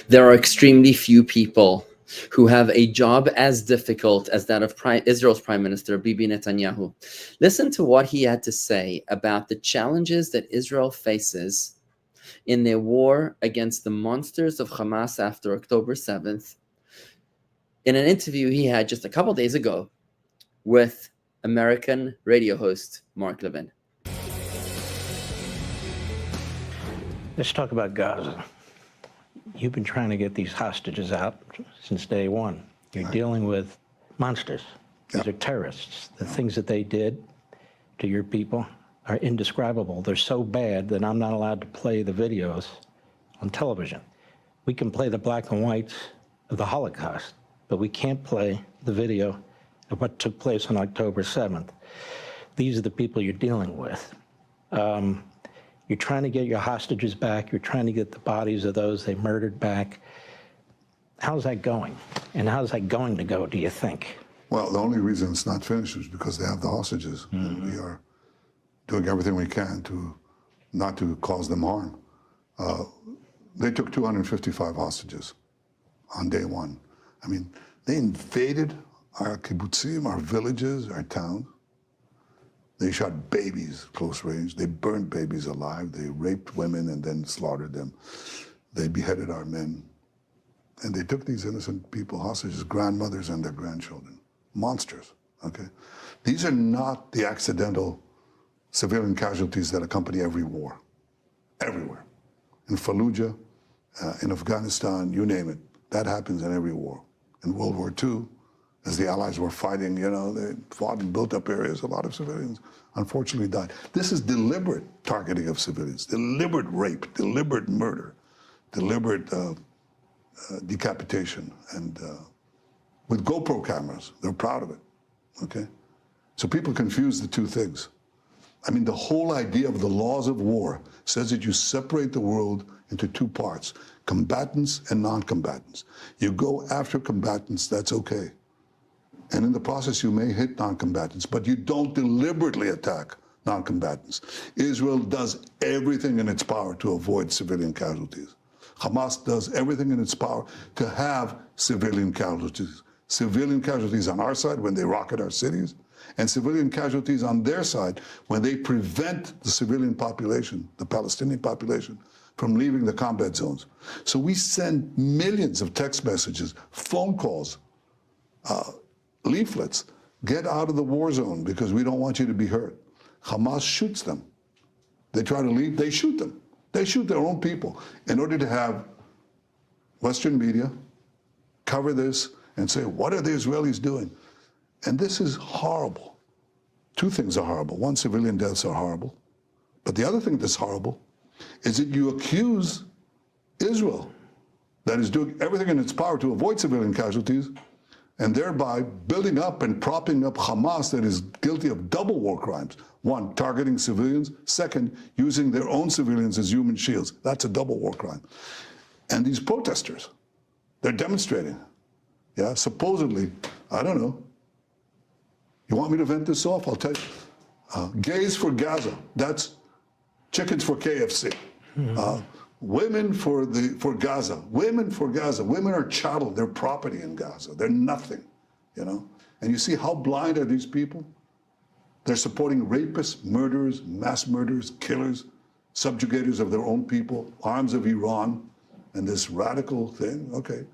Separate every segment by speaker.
Speaker 1: There are extremely few people who have a job as difficult as that of Israel's Prime Minister, Bibi Netanyahu. Listen to what he had to say about the challenges that Israel faces in their war against the monsters of Hamas after October 7th in an interview he had just a couple days ago with American radio host Mark Levin.
Speaker 2: Let's talk about Gaza. You've been trying to get these hostages out since day one. You're dealing with monsters. These are terrorists. The things that they did to your people are indescribable. They're so bad that I'm not allowed to play the videos on television. We can play the black and whites of the Holocaust, but we can't play the video of what took place on October 7th. These are the people you're dealing with. You're trying to get your hostages back. You're trying to get the bodies of those they murdered back. How's that going? And how's that going to go, do you think?
Speaker 3: Well, the only reason it's not finished is because they have the hostages. And we are doing everything we can to not to cause them harm. They took 255 hostages on day one. I mean, they invaded our kibbutzim, our villages, our towns. They shot babies close range. They burned babies alive. They raped women and then slaughtered them. They beheaded our men. And they took these innocent people hostages, grandmothers and their grandchildren. Monsters, okay? These are not the accidental civilian casualties that accompany every war, everywhere. In Fallujah, in Afghanistan, you name it. That happens in every war. In World War II, as the Allies were fighting, you know, they fought in built-up areas. A lot of civilians, unfortunately, died. This is deliberate targeting of civilians, deliberate rape, deliberate murder, deliberate decapitation, and with GoPro cameras. They're proud of it, okay? So people confuse the two things. I mean, the whole idea of the laws of war says that you separate the world into two parts, combatants and non-combatants. You go after combatants, that's okay. And in the process, you may hit non-combatants, but you don't deliberately attack non-combatants. Israel does everything in its power to avoid civilian casualties. Hamas does everything in its power to have civilian casualties. Civilian casualties on our side when they rocket our cities, and civilian casualties on their side when they prevent the civilian population, the Palestinian population, from leaving the combat zones. So we send millions of text messages, phone calls, leaflets, get out of the war zone because we don't want you to be hurt. Hamas shoots them. They try to leave, they shoot them. They shoot their own people in order to have Western media cover this and say, what are the Israelis doing? And this is horrible. Two things are horrible. One, civilian deaths are horrible. But the other thing that's horrible is that you accuse Israel, that is doing everything in its power to avoid civilian casualties, and thereby building up and propping up Hamas that is guilty of double war crimes. One, targeting civilians. Second, using their own civilians as human shields. That's a double war crime. And these protesters, they're demonstrating. Yeah, supposedly, I don't know. You want me to vent this off? I'll tell you. Gays for Gaza. That's chickens for KFC. Women for Gaza. Women for Gaza. Women are chattel. They're property in Gaza. They're nothing, you know? And you see how blind are these people? They're supporting rapists, murderers, mass murderers, killers, subjugators of their own people, arms of Iran, and this radical thing. Okay,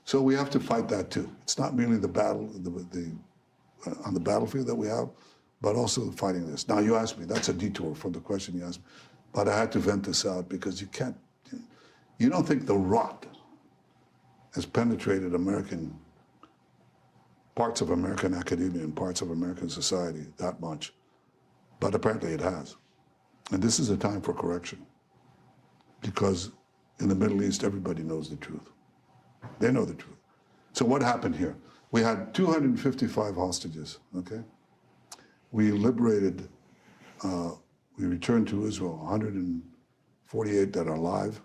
Speaker 3: so we have to fight that too. It's not merely the battle on the battlefield that we have, but also fighting this. Now you asked me, that's a detour from the question you asked me, but I had to vent this out because you can't, you don't think the rot has penetrated parts of American academia and parts of American society that much, but apparently it has. And this is a time for correction because in the Middle East, everybody knows the truth. They know the truth. So what happened here? We had 255 hostages, okay? We liberated, we returned to Israel 148 that are alive,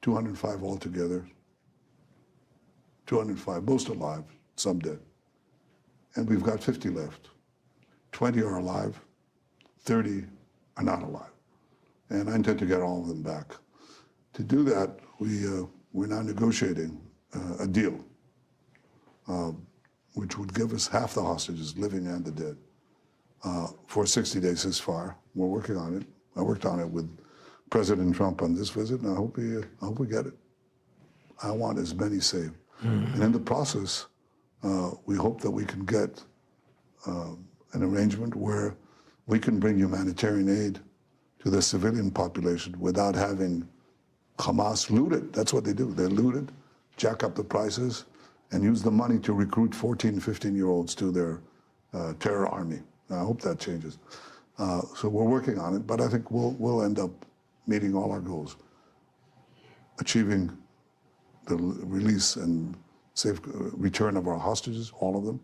Speaker 3: 205 altogether, 205, most alive, some dead. And we've got 50 left. 20 are alive, 30 are not alive. And I intend to get all of them back. To do that, we we're now negotiating a deal which would give us half the hostages, living and the dead, for 60 days ceasefire. We're working on it. I worked on it with President Trump on this visit, and I hope we get it. I want as many saved. And in the process, we hope that we can get an arrangement where we can bring humanitarian aid to the civilian population without having Hamas loot it. That's what they do. They loot it, jack up the prices, and use the money to recruit 14, 15-year-olds to their terror army. I hope that changes. So we're working on it, but I think we'll end up meeting all our goals, achieving the release and safe return of our hostages, all of them,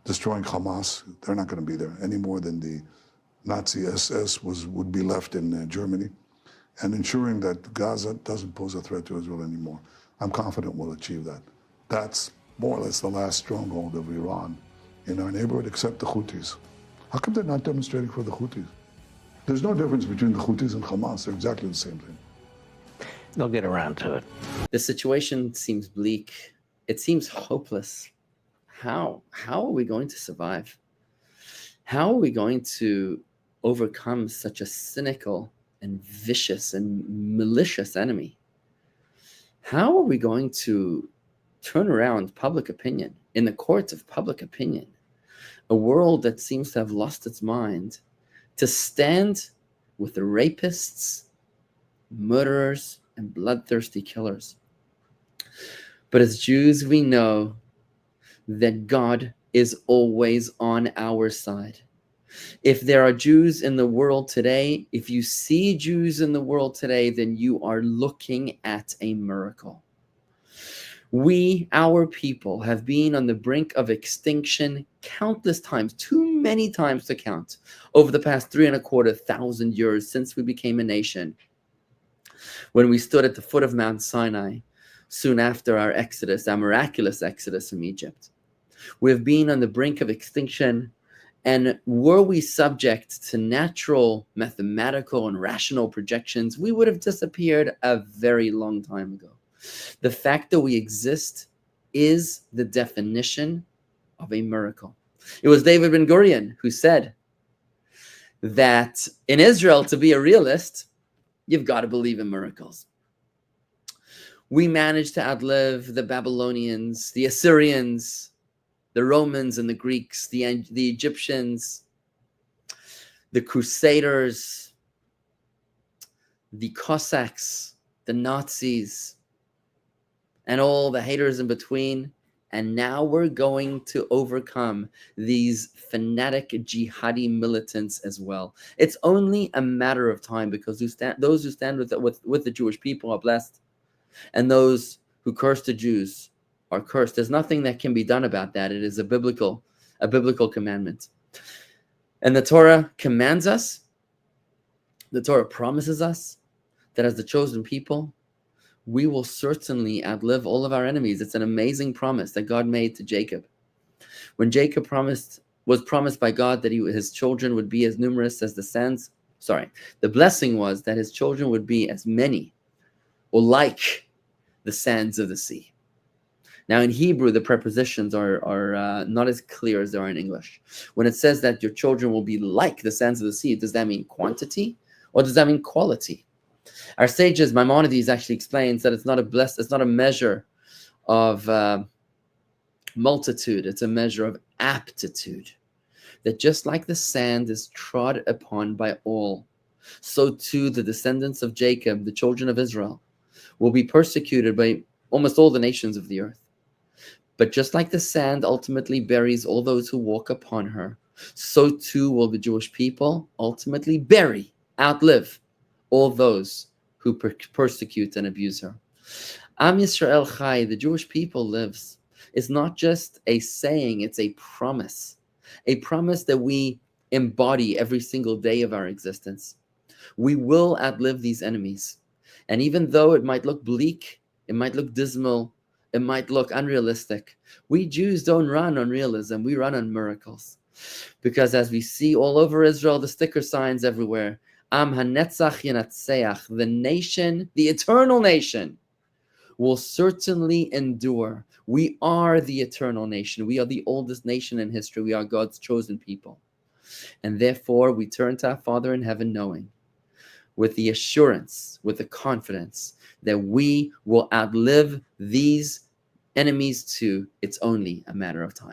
Speaker 3: destroying Hamas. They're not going to be there any more than the Nazi SS would be left in Germany, and ensuring that Gaza doesn't pose a threat to Israel anymore. I'm confident we'll achieve that. That's more or less the last stronghold of Iran in our neighborhood, except the Houthis. How come they're not demonstrating for the Houthis? There's no difference between the Houthis and Hamas. They're exactly the same thing.
Speaker 2: They'll get around to it.
Speaker 1: The situation seems bleak. It seems hopeless. How are we going to survive? How are we going to overcome such a cynical and vicious and malicious enemy? How are we going to turn around public opinion in the courts of public opinion? A world that seems to have lost its mind, to stand with the rapists, murderers, and bloodthirsty killers. But as Jews, we know that God is always on our side. If there are Jews in the world today, if you see Jews in the world today, then you are looking at a miracle. We, our people, have been on the brink of extinction countless times, too many times to count, over the past 3,250 years since we became a nation. When we stood at the foot of Mount Sinai, soon after our exodus, our miraculous exodus from Egypt. We've been on the brink of extinction, and were we subject to natural, mathematical, and rational projections, we would have disappeared a very long time ago. The fact that we exist is the definition of a miracle. It was David Ben-Gurion who said that in Israel, to be a realist, you've got to believe in miracles. We managed to outlive the Babylonians, the Assyrians, the Romans and the Greeks, the Egyptians, the Crusaders, the Cossacks, the Nazis, and all the haters in between. And now we're going to overcome these fanatic jihadi militants as well. It's only a matter of time, because those who stand with the Jewish people are blessed, and those who curse the Jews are cursed. There's nothing that can be done about that. It is a biblical commandment. And the Torah commands us, the Torah promises us that as the chosen people, we will certainly outlive all of our enemies. It's an amazing promise that God made to Jacob. When Jacob was promised by God that his children would be as numerous as the sands, the blessing was that his children would be as many or like the sands of the sea. Now in Hebrew, the prepositions are not as clear as they are in English. When it says that your children will be like the sands of the sea, does that mean quantity or does that mean quality? Our sages, Maimonides actually explains that it's not a measure of multitude, it's a measure of aptitude. That just like the sand is trod upon by all, so too the descendants of Jacob, the children of Israel, will be persecuted by almost all the nations of the earth. But just like the sand ultimately buries all those who walk upon her, so too will the Jewish people ultimately outlive all those who persecute and abuse her. Am Yisrael Chai, the Jewish people lives. It's not just a saying, it's a promise that we embody every single day of our existence. We will outlive these enemies. And even though it might look bleak, it might look dismal, it might look unrealistic, we Jews don't run on realism, we run on miracles. Because as we see all over Israel, the sticker signs everywhere, Am hanetzach yenatseach, the nation, the eternal nation, will certainly endure. We are the eternal nation. We are the oldest nation in history. We are God's chosen people. And therefore, we turn to our Father in heaven knowing, with the assurance, with the confidence that we will outlive these enemies too. It's only a matter of time.